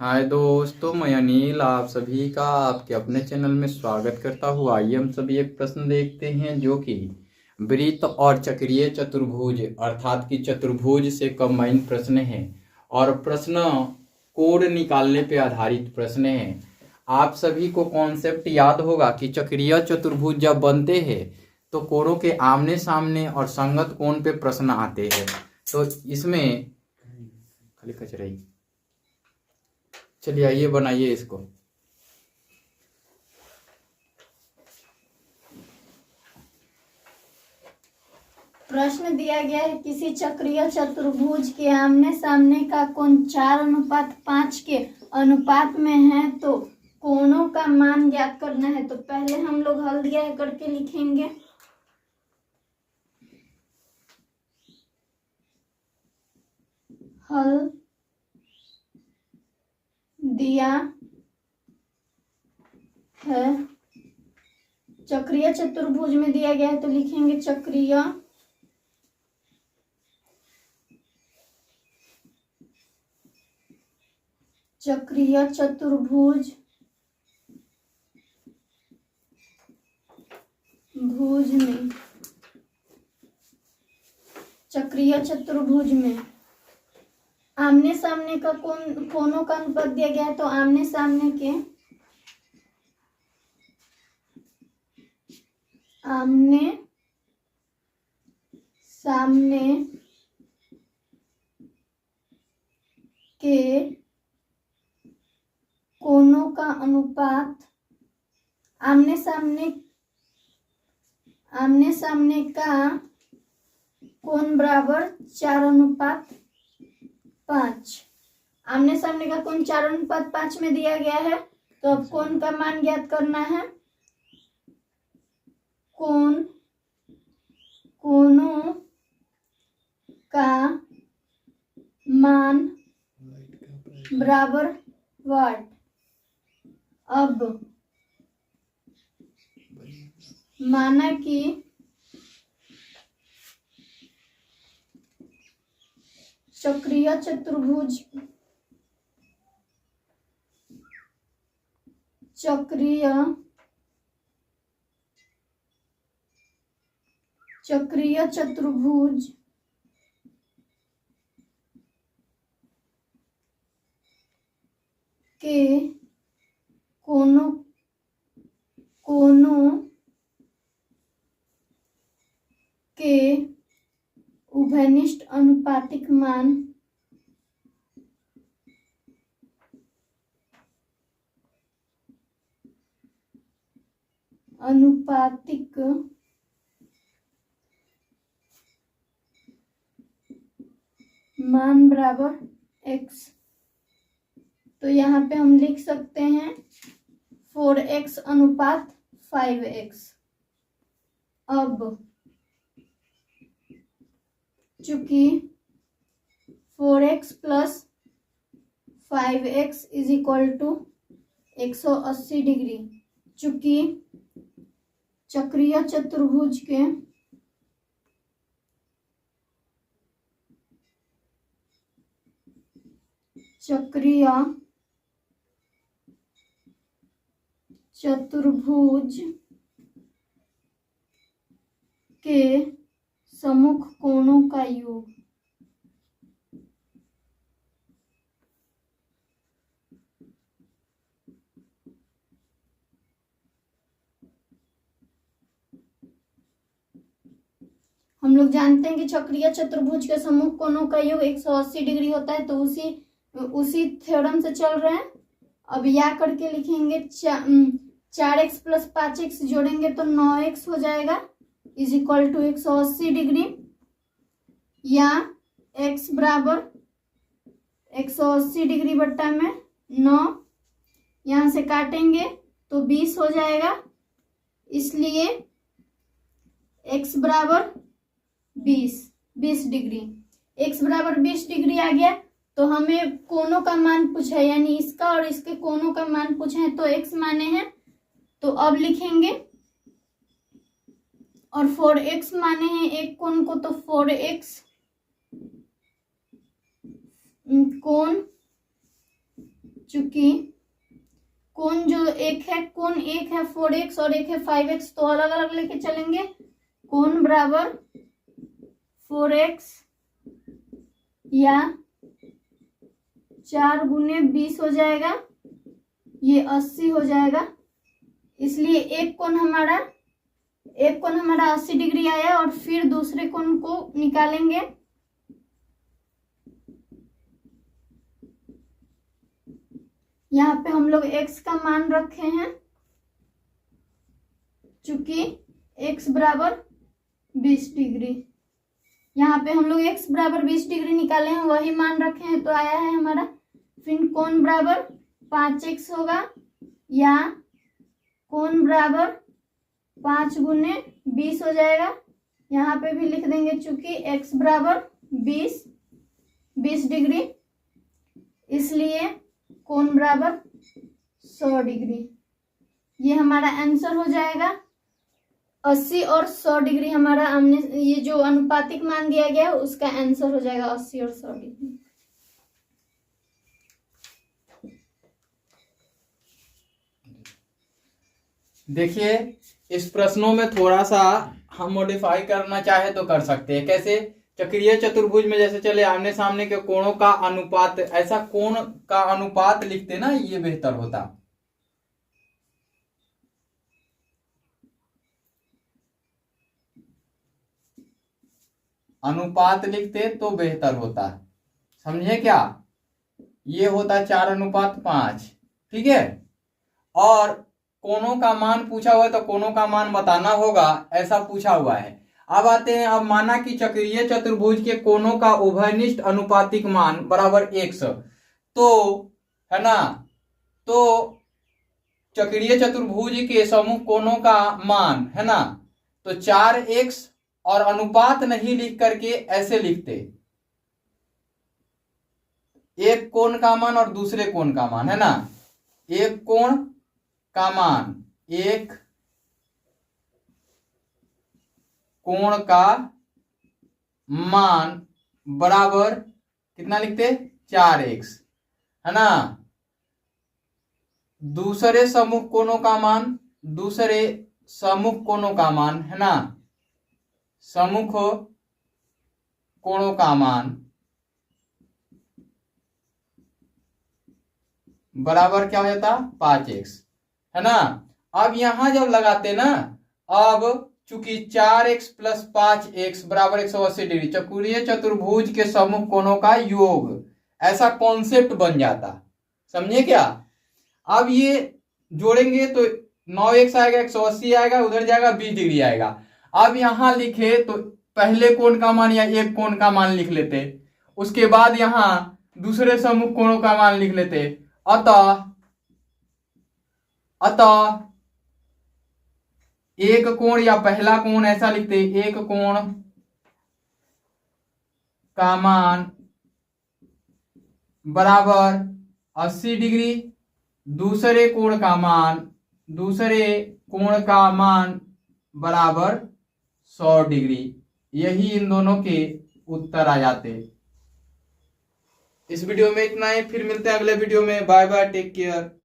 हाय दोस्तों, मैं अनिल आप सभी का आपके अपने चैनल में स्वागत करता हूँ। आइए हम सभी एक प्रश्न देखते हैं जो कि वृत्त और चक्रीय चतुर्भुज अर्थात कि चतुर्भुज से कंबाइन प्रश्न है और प्रश्न कोड निकालने पे आधारित प्रश्न है। आप सभी को कॉन्सेप्ट याद होगा कि चक्रीय चतुर्भुज जब बनते हैं तो कोणों के आमने सामने और संगत कोण पे प्रश्न आते हैं। तो इसमें खाली कचरा ही, चलिए आइए बनाइए इसको। प्रश्न दिया गया है किसी चक्रीय चतुर्भुज के आमने सामने का कोण 4:5 के अनुपात में है तो कोणों का मान ज्ञात करना है। तो पहले हम लोग हल दिया है करके लिखेंगे। हल दिया है, चक्रीय चतुर्भुज में दिया गया है तो लिखेंगे चक्रीय चतुर्भुज चक्रीय चतुर्भुज में आमने सामने का कोणों का अनुपात दिया गया है तो आमने सामने के कोणों का अनुपात आमने सामने का कोण बराबर 4:5। आमने सामने का कोण 4:5 में दिया गया है तो अब कोण का मान ज्ञात करना है। कोणों का मान बराबर वाट। अब माना कि चक्रीय चतुर्भुज के कोणों के उभयनिष्ठ अनुपातिक मान बराबर x। तो यहाँ पे हम लिख सकते हैं 4x अनुपात 5x। अब चूंकि 4x plus 5x is equal to 180 degree, चूंकि चक्रीय चतुर्भुज के के सम्मुख कोणों का योग हम लोग जानते हैं कि चक्रीय चतुर्भुज के सम्मुख कोणों का योग 180 डिग्री होता है। तो उसी थ्योरम से चल रहे हैं। अब या करके लिखेंगे 4x प्लस 5x जोड़ेंगे तो 9x हो जाएगा इज इक्वल टू 180 डिग्री, या x बराबर 180 डिग्री बट्टा में 9, यहां से काटेंगे तो 20 हो जाएगा, इसलिए x बराबर 20 डिग्री। x बराबर 20 डिग्री आ गया तो हमें कोणों का मान पूछा है, यानी इसका और इसके कोणों का मान पूछा है तो x माने हैं तो अब लिखेंगे, और 4x माने हैं एक कोण को तो 4x कोण चूंकि कोण जो एक है, कोण एक है 4x और एक है 5x, तो अलग अलग लेके चलेंगे। कोण बराबर 4x या 4 गुने 20 हो जाएगा, ये 80 हो जाएगा। इसलिए एक कोण हमारा 80 डिग्री आया और फिर दूसरे कोण को निकालेंगे। यहाँ पे हम लोग x का मान रखे हैं, चूंकि x बराबर 20 डिग्री। यहाँ पे हम लोग x बराबर 20 डिग्री निकाले हैं, वही मान रखे हैं, तो आया है हमारा। फिर कोण बराबर 5x होगा या कोण बराबर 5 गुने 20 हो जाएगा। यहाँ पे भी लिख देंगे, चूंकि x बराबर 20 डिग्री, इसलिए कोण बराबर 100 डिग्री। ये हमारा आंसर हो जाएगा। 80 और 100 डिग्री हमारा हमने ये जो अनुपातिक मान दिया गया है उसका आंसर हो जाएगा 80 और 100 डिग्री। देखिए इस प्रश्नों में थोड़ा सा हम मॉडिफाई करना चाहे तो कर सकते हैं। कैसे? चक्रीय चतुर्भुज में जैसे चले आमने सामने के कोणों का अनुपात, ऐसा कोण का अनुपात लिखते ना, ये बेहतर होता। अनुपात लिखते तो बेहतर होता, समझे क्या? ये होता 4:5, ठीक है। और कोणों का मान पूछा हुआ है तो कोणों का मान बताना होगा, ऐसा पूछा हुआ है। अब आते हैं, अब माना कि चक्रीय चतुर्भुज के कोणों का उभयनिष्ठ अनुपातिक मान बराबर 100, तो है ना, तो चक्रीय चतुर्भुज के समूह कोणों का मान है ना, तो 4x और अनुपात नहीं लिख करके ऐसे लिखते, एक कोण का मान और दूसरे कोण का मान, है ना, एक कोण का मान, एक कोण का मान बराबर कितना लिखते? 4x, है ना। दूसरे समूह कोणों का मान, दूसरे समूह कोणों का मान, है ना, समूह कोणों का मान बराबर क्या हो जाता? 5x, है ना। अब यहां जब लगाते ना, अब चूंकि 4x + 5x बराबर 180 डिग्री, चक्रीय चतुर्भुज के समूह कोणों का योग, ऐसा कॉन्सेप्ट बन जाता, समझे क्या? अब ये जोड़ेंगे तो 9x आएगा, 180 आएगा, उधर जाएगा 20 डिग्री आएगा। अब यहां लिखे तो पहले कोण का मान या एक कोण का मान लिख लेते, उसके बाद यहां दूसरे समूह कोणों का मान लिख लेते। अतः एक कोण या पहला कोण ऐसा लिखते, एक कोण का मान बराबर 80 डिग्री, दूसरे कोण का मान बराबर 100 डिग्री। यही इन दोनों के उत्तर आ जाते। इस वीडियो में इतना ही, फिर मिलते हैं अगले वीडियो में। Bye bye, take care.